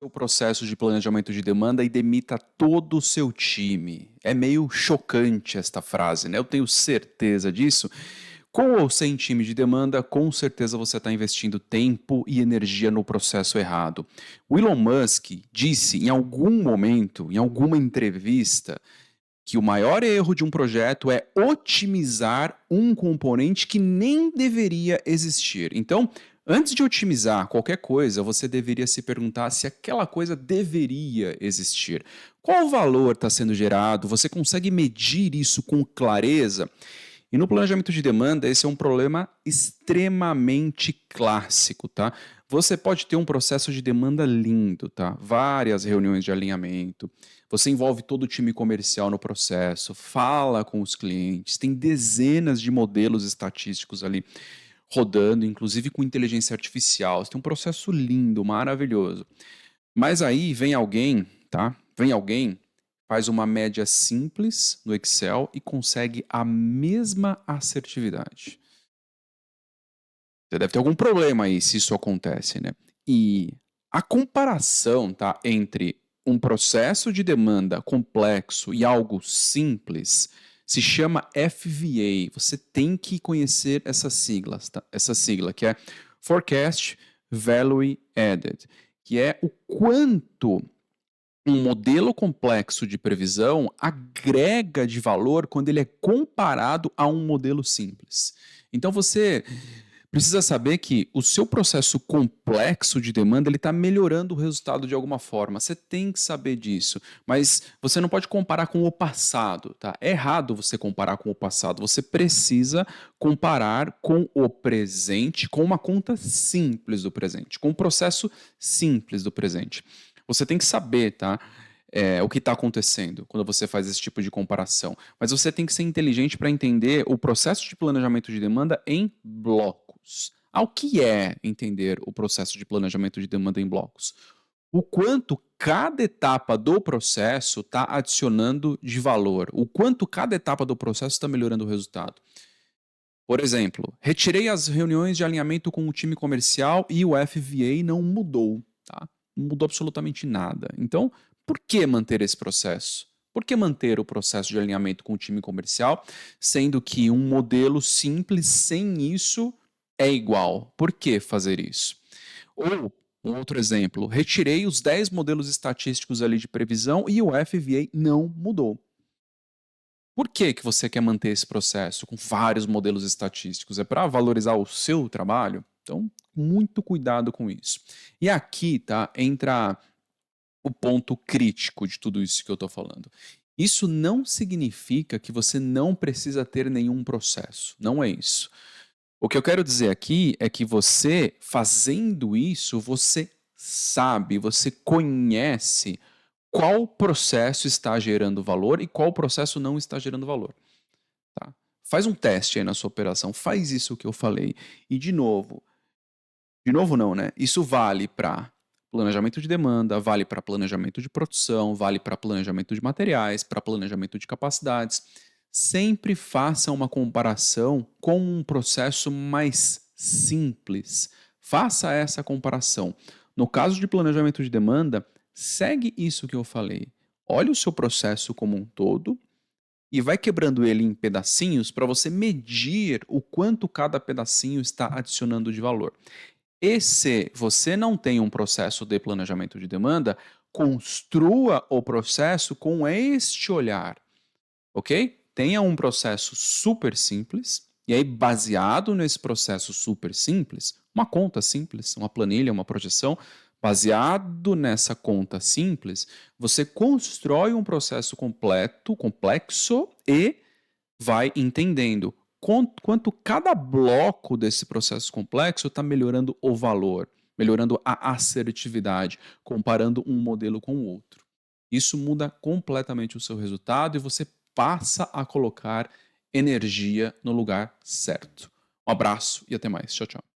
o processo de planejamento de demanda e demita todo o seu time. É meio chocante esta frase, né? Eu tenho certeza disso. Com ou sem time de demanda, com certeza você está investindo tempo e energia no processo errado. O Elon Musk disse em algum momento, em alguma entrevista, que o maior erro de um projeto é otimizar um componente que nem deveria existir. Então, antes de otimizar qualquer coisa, você deveria se perguntar se aquela coisa deveria existir. Qual valor está sendo gerado? Você consegue medir isso com clareza? E no planejamento de demanda, esse é um problema extremamente clássico, tá? Você pode ter um processo de demanda lindo, tá? Várias reuniões de alinhamento. Você envolve todo o time comercial no processo, fala com os clientes, tem dezenas de modelos estatísticos ali rodando, inclusive com inteligência artificial. Você tem um processo lindo, maravilhoso. Mas aí vem alguém, tá? Vem alguém, faz uma média simples no Excel e consegue a mesma assertividade. Você deve ter algum problema aí se isso acontece, né? E a comparação, tá, entre um processo de demanda complexo e algo simples se chama FVA. Você tem que conhecer essas siglas, tá? Essa sigla que é Forecast Value Added, que é o quanto um modelo complexo de previsão agrega de valor quando ele é comparado a um modelo simples. Então você precisa saber que o seu processo complexo de demanda ele está melhorando o resultado de alguma forma. Você tem que saber disso, mas você não pode comparar com o passado, tá? É errado você comparar com o passado. Você precisa comparar com o presente, com uma conta simples do presente, com um processo simples do presente. Você tem que saber, tá? O que está acontecendo quando você faz esse tipo de comparação. Mas você tem que ser inteligente para entender o processo de planejamento de demanda em blocos. Ao que é entender o processo de planejamento de demanda em blocos? O quanto cada etapa do processo está adicionando de valor, o quanto cada etapa do processo está melhorando o resultado. Por exemplo, retirei as reuniões de alinhamento com o time comercial e o FVA não mudou, tá? Não mudou absolutamente nada. Então, por que manter esse processo? Por que manter o processo de alinhamento com o time comercial, sendo que um modelo simples sem isso é igual? Por que fazer isso? Ou, um outro exemplo, retirei os 10 modelos estatísticos ali de previsão e o FVA não mudou. Por que que você quer manter esse processo com vários modelos estatísticos? É para valorizar o seu trabalho? Então, muito cuidado com isso. E aqui, tá, entra o ponto crítico de tudo isso que eu estou falando. Isso não significa que você não precisa ter nenhum processo. Não é isso. O que eu quero dizer aqui é que você, fazendo isso, você sabe, você conhece qual processo está gerando valor e qual processo não está gerando valor. Tá? Faz um teste aí na sua operação, faz isso que eu falei. E de novo não, né? Isso vale para planejamento de demanda, vale para planejamento de produção, vale para planejamento de materiais, para planejamento de capacidades. Sempre faça uma comparação com um processo mais simples. Faça essa comparação. No caso de planejamento de demanda, segue isso que eu falei. Olhe o seu processo como um todo e vai quebrando ele em pedacinhos para você medir o quanto cada pedacinho está adicionando de valor. E se você não tem um processo de planejamento de demanda, construa o processo com este olhar, ok? Tenha um processo super simples, e aí, baseado nesse processo super simples, uma conta simples, uma planilha, uma projeção, baseado nessa conta simples, você constrói um processo completo, complexo e vai entendendo quanto cada bloco desse processo complexo está melhorando o valor, melhorando a assertividade, comparando um modelo com o outro. Isso muda completamente o seu resultado e você passa a colocar energia no lugar certo. Um abraço e até mais. Tchau, tchau.